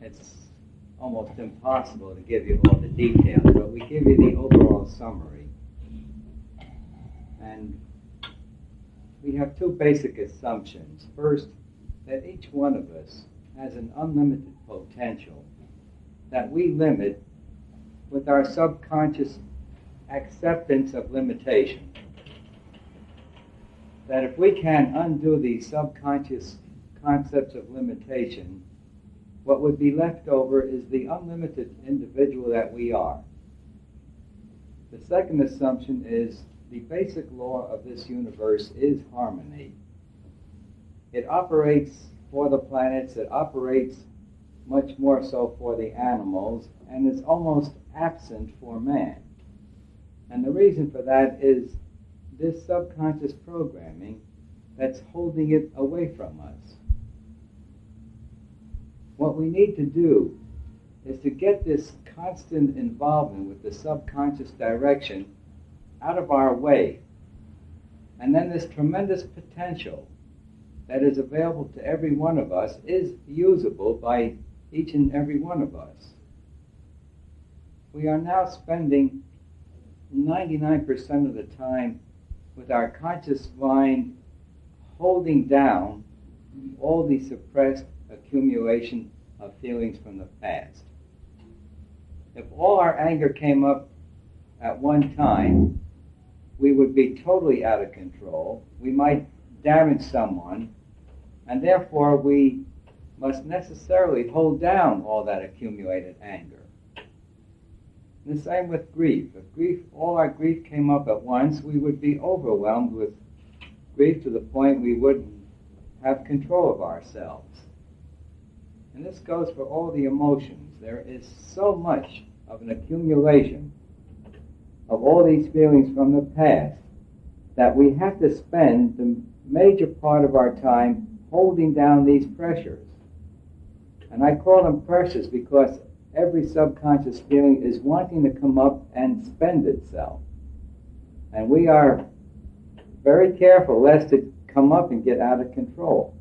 it's almost impossible to give you all the details, but we give you the overall summary. And we have two basic assumptions. First, that each one of us has an unlimited potential that we limit with our subconscious acceptance of limitation. That if we can undo these subconscious concepts of limitation, what would be left over is the unlimited individual that we are. The second assumption is the basic law of this universe is harmony. It operates for the planets, it operates much more so for the animals, and is almost absent for man. And the reason for that is this subconscious programming that's holding it away from us. What we need to do is to get this constant involvement with the subconscious direction out of our way. And then this tremendous potential that is available to every one of us is usable by each and every one of us. We are now spending 99% of the time with our conscious mind holding down all the suppressed accumulation of feelings from the past. If all our anger came up at one time, we would be totally out of control. We might damage someone, and therefore we must necessarily hold down all that accumulated anger. The same with grief. If all our grief came up at once, we would be overwhelmed with grief to the point we wouldn't have control of ourselves. And this goes for all the emotions. There is so much of an accumulation of all these feelings from the past that we have to spend the major part of our time holding down these pressures. And I call them pressures because every subconscious feeling is wanting to come up and spend itself. And we are very careful lest it come up and get out of control.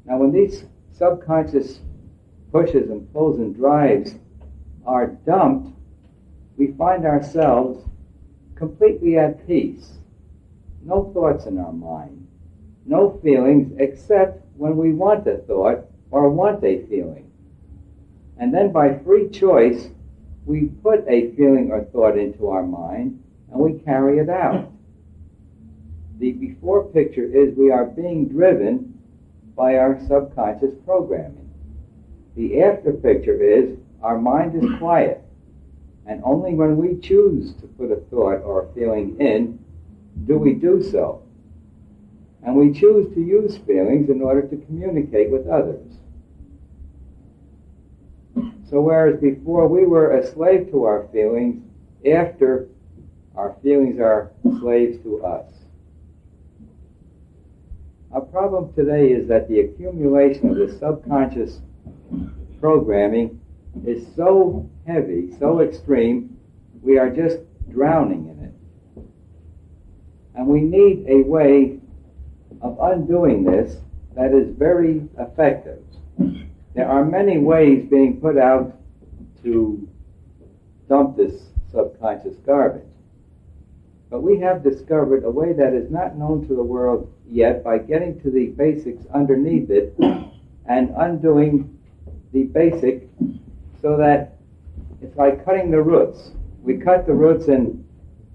Now when these subconscious pushes and pulls and drives are dumped, we find ourselves completely at peace. No thoughts in our mind, no feelings except when we want a thought or want a feeling. And then by free choice, we put a feeling or thought into our mind and we carry it out. The before picture is we are being driven by our subconscious programming. The after picture is our mind is quiet, and only when we choose to put a thought or a feeling in do we do so. And we choose to use feelings in order to communicate with others. So whereas before we were a slave to our feelings, after our feelings are slaves to us. Our problem today is that the accumulation of the subconscious programming is so heavy, so extreme, we are just drowning in it. And we need a way of undoing this that is very effective. There are many ways being put out to dump this subconscious garbage. But we have discovered a way that is not known to the world yet by getting to the basics underneath it and undoing the basic so that it's like cutting the roots. We cut the roots and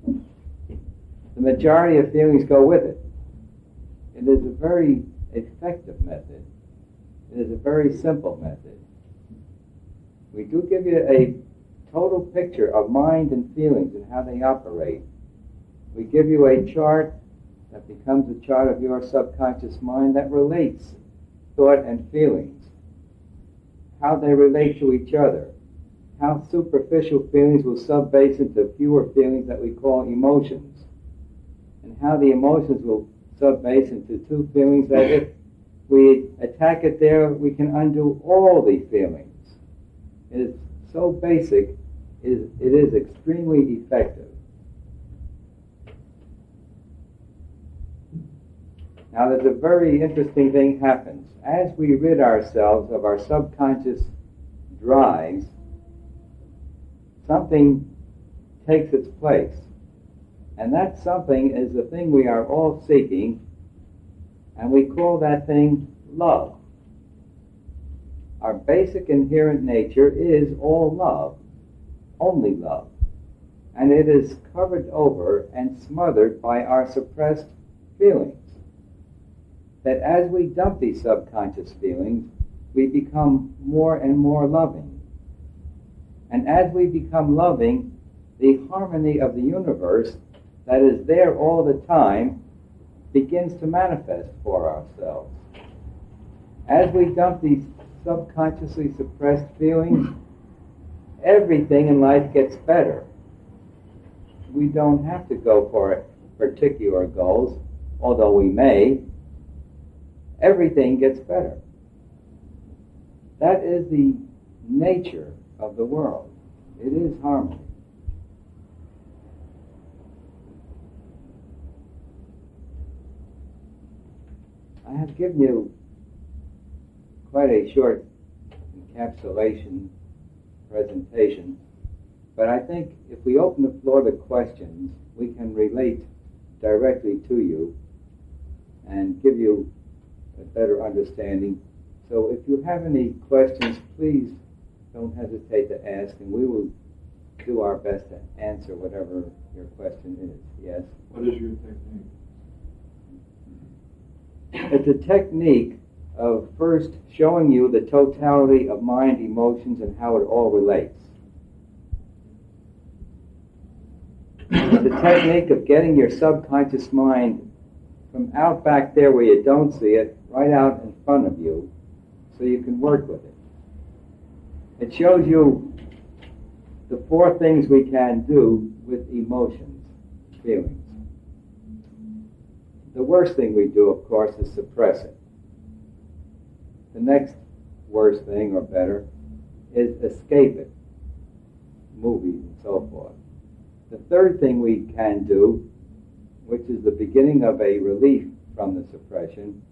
the majority of feelings go with it. It is a very effective method. It is a very simple method. We do give you a total picture of mind and feelings and how they operate. We give you a chart that becomes a chart of your subconscious mind that relates thought and feelings, how they relate to each other, how superficial feelings will subbase into fewer feelings that we call emotions, and how the emotions will subbase into two feelings that if we attack it there, we can undo all the feelings. It is so basic, it is extremely effective. Now there's a very interesting thing happens. As we rid ourselves of our subconscious drives, something takes its place. And that something is the thing we are all seeking, and we call that thing love. Our basic inherent nature is all love, only love. And it is covered over and smothered by our suppressed feelings. That as we dump these subconscious feelings, we become more and more loving. And as we become loving, the harmony of the universe that is there all the time begins to manifest for ourselves. As we dump these subconsciously suppressed feelings, everything in life gets better. We don't have to go for particular goals, although we may. Everything gets better. That is the nature of the world. It is harmony. I have given you quite a short encapsulation presentation, but I think if we open the floor to questions, we can relate directly to you and give you a better understanding. So if you have any questions, please don't hesitate to ask, and we will do our best to answer whatever your question is. Yes? What is your technique? It's a technique of first showing you the totality of mind, emotions, and how it all relates. It's a technique of getting your subconscious mind from out back there where you don't see it, right out in front of you, so you can work with it. It shows you the 4 things we can do with emotions, feelings. The worst thing we do, of course, is suppress it. The next worst thing, or better, is escape it, movies and so forth. The third thing we can do, which is the beginning of a relief from the suppression,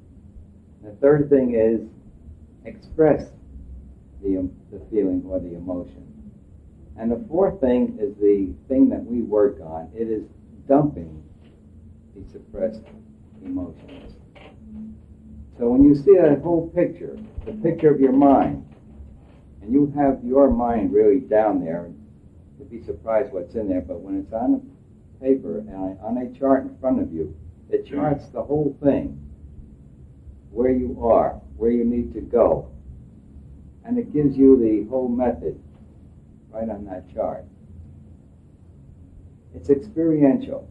the third thing is express the feeling or the emotion. And the fourth thing is the thing that we work on. It is dumping the suppressed emotions. So when you see that whole picture, the picture of your mind, and you have your mind really down there, you'd be surprised what's in there, but when it's on paper and on a chart in front of you, it charts the whole thing, where you are, where you need to go, and it gives you the whole method right on that chart. It's experiential.